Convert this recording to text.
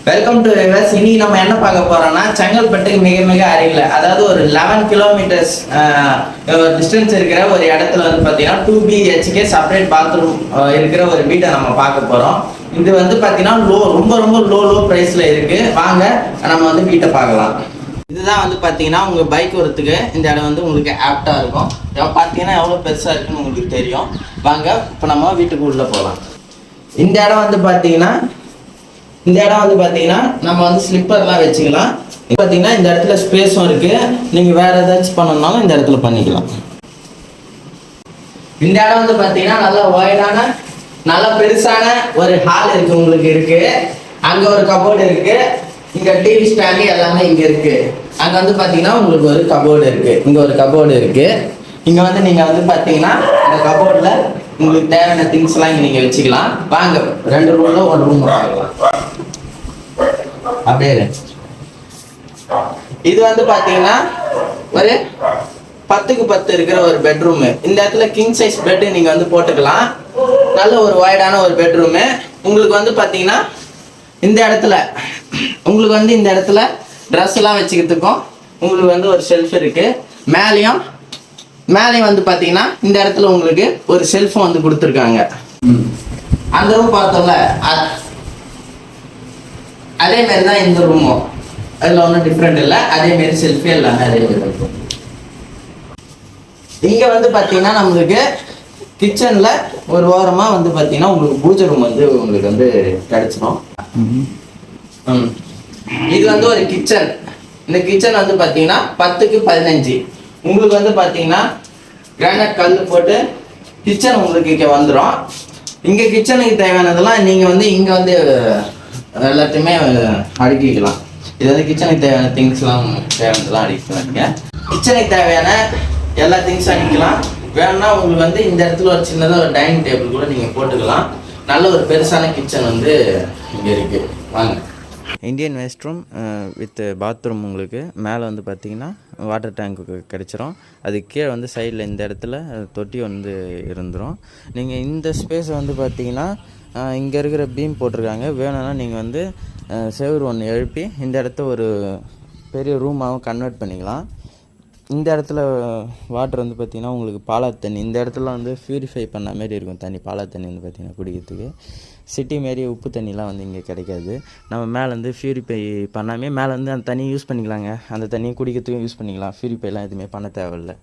Welcome to viewers. இனி நம்ம என்ன பார்க்க போறோம்னா செங்கல்பட்டுக்கு மிக மிக அருகில், அதாவது ஒரு 11 கிலோமீட்டர்ஸ் டிஸ்டன்ஸ் இருக்கிற ஒரு இடத்துல வந்து பார்த்தீங்கன்னா 2 BHK செப்பரேட் பாத்ரூம் இருக்கிற ஒரு வீட்டை நம்ம பார்க்க போறோம். இது வந்து பார்த்தீங்கன்னா ரொம்ப ரொம்ப லோ ப்ரைஸ்ல இருக்கு. வாங்க நம்ம வந்து வீட்டை பார்க்கலாம். இதுதான் வந்து பார்த்தீங்கன்னா உங்கள் பைக் வரத்துக்கு இந்த இடம் வந்து உங்களுக்கு ஆப்டாக இருக்கும். பார்த்தீங்கன்னா எவ்வளோ பெருசாக இருக்குன்னு உங்களுக்கு தெரியும். வாங்க இப்போ நம்ம வீட்டுக்கு உள்ளே போகலாம். இந்த இடம் வந்து பார்த்தீங்கன்னா நம்ம வந்து ஸ்லிப்பர்லாம் வச்சுக்கலாம். பார்த்தீங்கன்னா இந்த இடத்துல ஸ்பேஸும் இருக்குது. நீங்கள் வேறு ஏதாச்சும் பண்ணணும்னாலும் இந்த இடத்துல பண்ணிக்கலாம். இந்த இடம் வந்து பார்த்தீங்கன்னா நல்லா ஒய்டான நல்லா பெருசான ஒரு ஹால் இருக்குது உங்களுக்கு இருக்குது. அங்கே ஒரு கபோர்டு இருக்குது. இங்கே டிவி ஸ்டாண்டு எல்லாமே இங்கே இருக்குது. அங்கே வந்து பார்த்தீங்கன்னா உங்களுக்கு ஒரு கபோர்டு இருக்குது. இங்கே ஒரு கபோர்டு இருக்குது. இங்கே வந்து நீங்கள் வந்து பார்த்தீங்கன்னா இந்த கபோர்டில் உங்களுக்கு தேவையான திங்ஸ்லாம் இங்கே நீங்கள் வச்சுக்கலாம். வாங்க 2 ரூமில் 1 ரூம் வாங்கலாம். அப்படியே இது வந்து பார்த்தீங்கன்னா ஒரு 10க்கு 10 இருக்கிற ஒரு பெட்ரூமு. இந்த இடத்துல கிங் சைஸ் பெட்டு நீங்கள் வந்து போட்டுக்கலாம். நல்ல ஒரு வைடான ஒரு பெட்ரூமு. உங்களுக்கு வந்து பார்த்தீங்கன்னா இந்த இடத்துல ட்ரெஸ் எல்லாம் வச்சுக்கிறதுக்கும் உங்களுக்கு வந்து ஒரு ஷெல்ஃப் இருக்கு. மேலேயும் வந்து பார்த்தீங்கன்னா இந்த இடத்துல உங்களுக்கு ஒரு ஷெல்ஃபும் வந்து கொடுத்துருக்காங்க. அந்த ரூம் பார்த்தோம்ல அதே மாதிரி தான் இந்த ரூமும். அதில் ஒன்றும் டிஃப்ரெண்ட் இல்லை. அதே மாதிரி செல்ஃபி எல்லாமே அதே மாதிரி இருக்கும். இங்கே வந்து பார்த்தீங்கன்னா நம்மளுக்கு கிச்சனில் ஒரு ஓரமாக வந்து பார்த்தீங்கன்னா உங்களுக்கு பூஜை ரூம் வந்து உங்களுக்கு வந்து கிடைச்சிடும். இது வந்து ஒரு கிச்சன். இந்த கிச்சன் வந்து பார்த்தீங்கன்னா 10க்கு 15. உங்களுக்கு வந்து பார்த்தீங்கன்னா கிரானைட் கல் போட்டு கிச்சன் உங்களுக்கு இங்கே வந்துடும். இங்கே கிச்சனுக்கு தேவையானதெல்லாம் நீங்கள் வந்து இங்கே வந்து எல்லாத்தையுமே அடுக்கிக்கலாம். இது வந்து கிச்சனுக்கு தேவையான திங்ஸ்லாம் தேவையானதெல்லாம் அடுக்கிக்கலாம். கிச்சனுக்கு தேவையான எல்லா திங்ஸும் அடிக்கலாம். வேணும்னா உங்களுக்கு வந்து இந்த இடத்துல ஒரு சின்னதாக ஒரு டைனிங் டேபிள் கூட நீங்கள் போட்டுக்கலாம். நல்ல ஒரு பெருசான கிச்சன் வந்து இங்கே இருக்குது. வாங்க. Indian rest room with bathroom. உங்களுக்கு மேலே வந்து பார்த்திங்கன்னா வாட்டர் டேங்க்கு கிடச்சிரும். அதுக்கு கீழே வந்து சைடில் இந்த இடத்துல தொட்டி வந்து இருந்துடும். நீங்கள் இந்த ஸ்பேஸை வந்து பார்த்திங்கன்னா இங்கே இருக்கிற பீம் போட்டிருக்காங்க. வேணும்னா நீங்கள் வந்து செவுரு ஒன்று எழுப்பி இந்த இடத்த ஒரு பெரிய ரூமாகவும் கன்வெர்ட் பண்ணிக்கலாம். இந்த இடத்துல வாட்டர் வந்து பார்த்திங்கன்னா உங்களுக்கு பாலா தண்ணி இந்த இடத்துல வந்து ப்யூரிஃபை பண்ண மாரி இருக்கும் தண்ணி. பாலா தண்ணி வந்து பார்த்திங்கன்னா குடிக்கிறதுக்கு சிட்டி மாரி உப்பு தண்ணிலாம் வந்து இங்கே கிடைக்காது. நம்ம மேலேருந்து ப்யூரிஃபை பண்ணாமே மேலேருந்து அந்த தண்ணியை யூஸ் பண்ணிக்கலாங்க. அந்த தண்ணியை குடிக்கிறதுக்கும் யூஸ் பண்ணிக்கலாம். ப்யூரிஃபைலாம் எதுவுமே பண்ண தேவையில்லை.